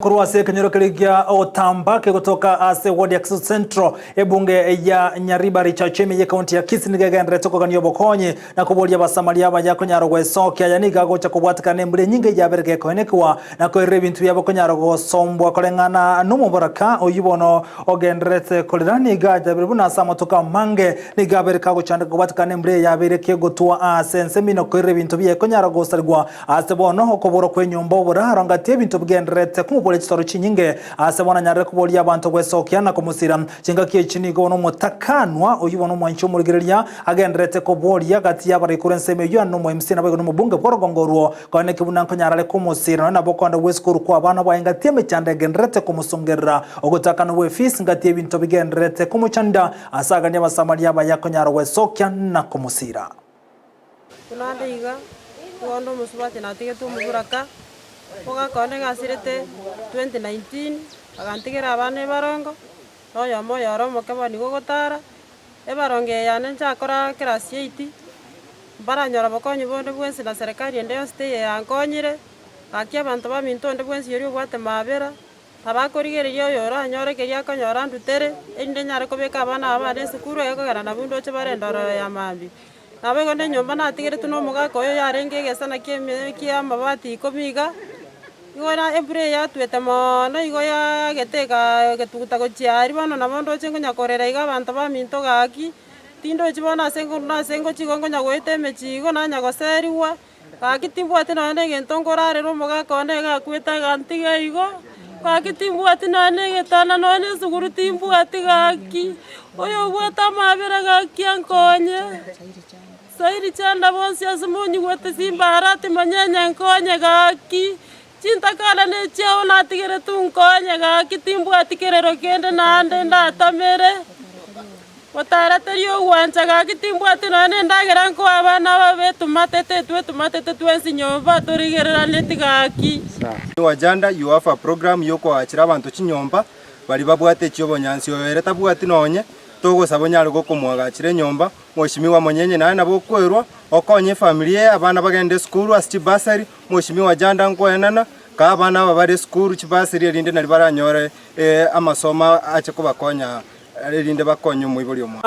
Kuruwase kanyorokerigia otambake kutoka ase ward ya Kisutu Central ebunge ya Nyaribari Chachemi ya kaunti ya Kisii nigagendre toko kanyo bokonye na kubolia basamaria bajako nyarogwe soke yaniga gocha kubwatikane mbule nyinge yaberege koenekwa na koire bintu yabo konyarogo sombwa kolengana numubaraka oyibono ogendrete kolirani gaja bibuna samotoka mange nigabereka gochanda kubwatikane mbule yabereke gotwa ase nsemino koire bintu bye konyarogo sarigwa ase bono okoboro kwenyombo borarangati bintu bgendrete kumubole chitoro chinyinge ase bona nyare kubolia abantu gwesokiana kumusira chinga kiechini go no mutakanwa oyibono mwancho murigereria agendrete kubolia gati ya bari kurenseme yo no MC na bego no bunge borogongorwo kone kibuna nkonyarale kumusira na bokonda weskuru kwa bana bwainga tieme chande gendrete kumusongerera ogutakana we fees ngati ebintu bigendrete kumuchanda asaga nya basamaria bayakonyaro gwesokia na kumusira kunandiga kuondo musubati na tigetu muburaka Poga kone gasirete 2019 agantigera abane barongo noyo moyo romo kabani gogotara ebaronge yane nchakora class 8 baranyora bakonyi bonde bwensi na serikali ndeyo stay yankonyire akia bantu ba minto nde bwensi yori gwate mabera abakorigereyo yora anyore keria konyora ndutere ende nyare kobeka abana abane sukuru ekogera na bundo che barendoro ya mambi nabego nde nyomba natigere tuno mugako yo yarenge gesana kia mabati komiga Igora every ya tuete mono igoya geteka getuguta gochiari bano nabondo chengo nyakorera iga bantu ba minto gaki tindo chibona sengo chigongo nyagwete mechigo na nyagoseriwa gaki timbwate none gentongorare romo gakone gakweta gantiga igo gaki timbwate none getana none suguru timbwate gaki oyo gweta mabera gaki ankonye sairi chanda bonsi asumunyi gwete simbarati manyanya nkonye gaki Chintakala ne chao na tigere tunkonya ga kitimbu atikerero kende na ande ndatamere Watara terio wancha ga kitimbu atinane ndagera nko abana babetu matete twensi nyomba torigerera netigaki Wajanda yuafa program yoko achira abantu chinyomba bali babwate chyobo nyansi yoereta bwati nonye togo sabonyalo gokomwaga chire nyomba moshimiwa monyenye na nabo kwerwa okonye familia abana bagende school asti basari moshimiwa janda nkoenana ka abana babare school chibasari rinde nali baranyore amasoma ache kubakonya rinde bakonye mu ibori omo